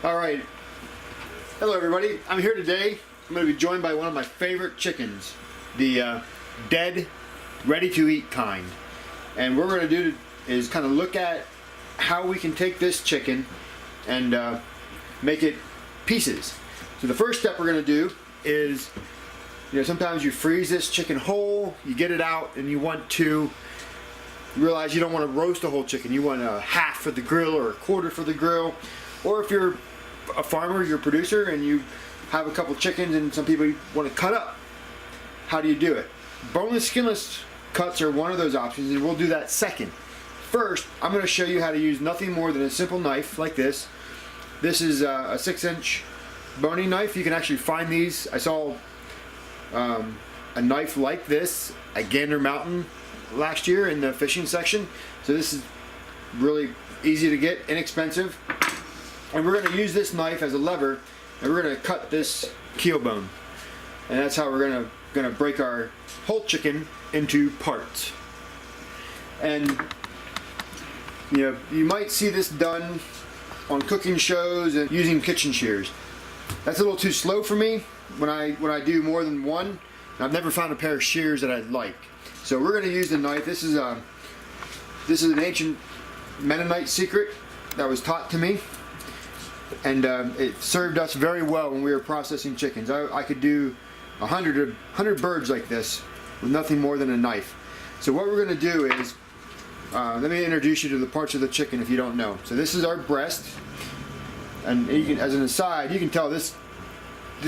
Alright, hello everybody. I'm here today. I'm going to be joined by one of my favorite chickens, the dead, ready-to-eat kind. And what we're going to do is kind of look at how we can take this chicken and make it pieces. So the first step we're going to do is, sometimes you freeze this chicken whole, you get it out, and you realize you don't want to roast a whole chicken. You want a half for the grill or a quarter for the grill. Or if you're a farmer, you're a producer, and you have a couple chickens and some people want to cut up. How do you do it? Boneless, skinless cuts are one of those options, and we'll do that second. First, I'm going to show you how to use nothing more than a simple knife like this. This is a 6-inch boning knife. You can actually find these. I saw a knife like this at Gander Mountain last year in the fishing section. So this is really easy to get, inexpensive. And we're going to use this knife as a lever, and we're going to cut this keel bone. And that's how we're going to break our whole chicken into parts. And you might see this done on cooking shows and using kitchen shears. That's a little too slow for me when I do more than one. And I've never found a pair of shears that I like. So we're going to use the knife. This is an ancient Mennonite secret that was taught to me. And it served us very well when we were processing chickens. I could do 100 birds like this with nothing more than a knife. So what we're going to do is, let me introduce you to the parts of the chicken if you don't know. So this is our breast, and as an aside, you can tell this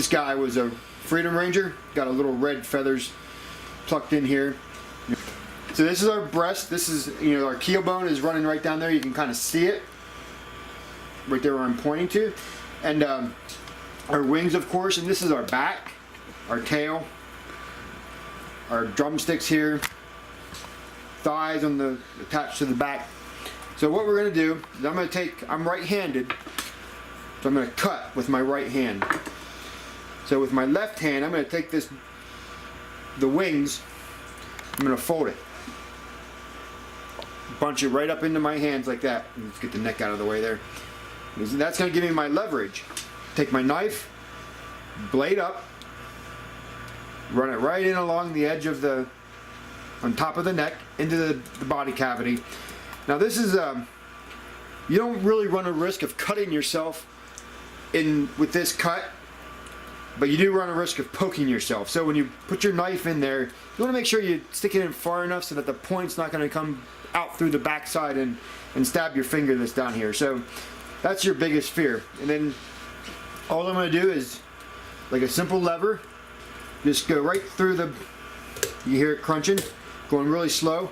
guy was a Freedom Ranger. Got a little red feathers plucked in here. So this is our breast. This is, our keel bone is running right down there. You can kind of see it right there where I'm pointing to, and our wings, of course, and this is our back, our tail, our drumsticks here, thighs attached to the back. So what we're going to do is I'm right-handed, so I'm going to cut with my right hand. So with my left hand, I'm going to take the wings, I'm going to fold it, bunch it right up into my hands like that. Let's get the neck out of the way there. That's going to give me my leverage. Take my knife, blade up, run it right in along the edge of on top of the neck, into the body cavity. Now this is, you don't really run a risk of cutting yourself with this cut, but you do run a risk of poking yourself. So when you put your knife in there, you want to make sure you stick it in far enough so that the point's not going to come out through the backside and stab your finger that's down here. So that's your biggest fear. And then all I'm going to do is, like a simple lever, just go right through you hear it crunching, going really slow.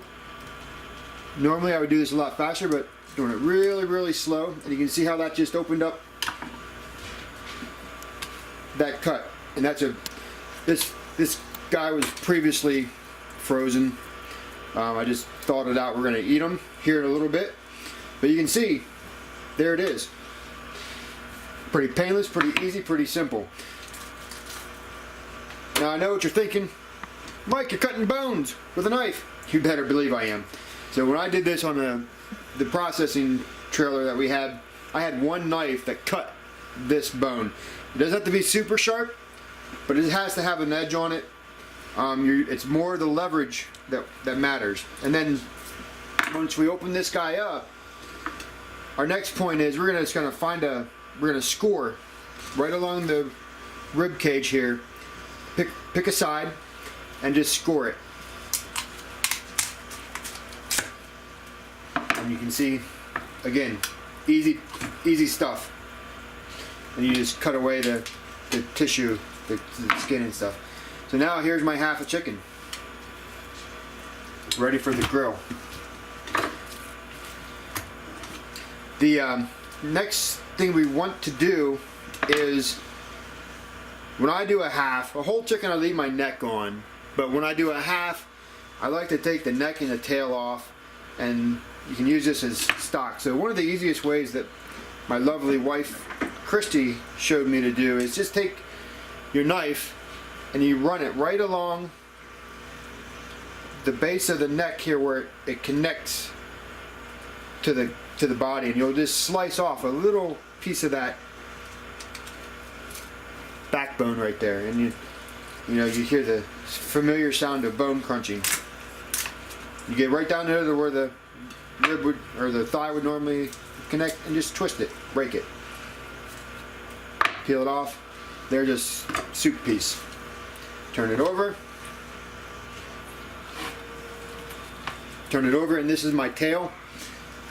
Normally I would do this a lot faster, but doing it really, really slow. And you can see how that just opened up that cut. And this guy was previously frozen. I just thawed it out. We're going to eat them here in a little bit. But you can see, there it is. Pretty painless, pretty easy, pretty simple. Now I know what you're thinking. Mike, you're cutting bones with a knife. You better believe I am. So when I did this on the processing trailer that we had, I had one knife that cut this bone. It doesn't have to be super sharp, but it has to have an edge on it. It's more the leverage that matters. And then once we open this guy up, our next point is we're gonna score right along the rib cage here. Pick a side and just score it. And you can see, again, easy stuff. And you just cut away the tissue, the skin and stuff. So now here's my half a chicken, ready for the grill. The next thing we want to do is, when I do a whole chicken I leave my neck on, but when I do a half, I like to take the neck and the tail off, and you can use this as stock. So one of the easiest ways that my lovely wife Christy showed me to do is just take your knife and you run it right along the base of the neck here where it connects to the body, and you'll just slice off a little piece of that backbone right there, and you hear the familiar sound of bone crunching. You get right down there to where the rib would, or the thigh would normally connect, and just twist it, break it, peel it off. They're just soup piece. Turn it over. Turn it over, and this is my tail.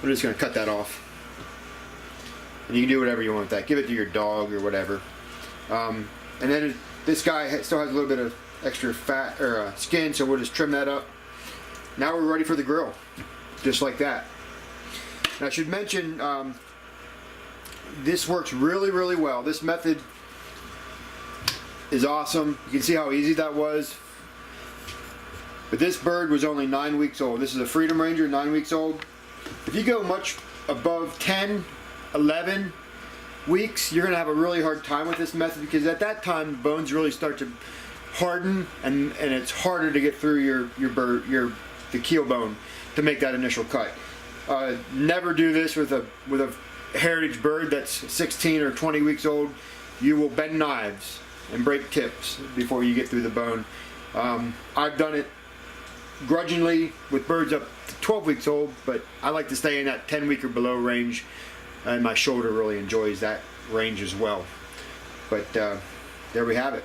I'm just going to cut that off. And you can do whatever you want with that. Give it to your dog or whatever. And then this guy still has a little bit of extra fat or skin, so we'll just trim that up. Now we're ready for the grill, just like that. And I should mention, this works really, really well. This method is awesome. You can see how easy that was. But this bird was only 9 weeks old. This is a Freedom Ranger, 9 weeks old. If you go much above 10, 11 weeks, you're going to have a really hard time with this method, because at that time the bones really start to harden, and it's harder to get through the keel bone to make that initial cut. Never do this with a heritage bird that's 16 or 20 weeks old. You will bend knives and break tips before you get through the bone. I've done it grudgingly with birds up to 12 weeks old, but I like to stay in that 10 week or below range, and my shoulder really enjoys that range as well. But there we have it.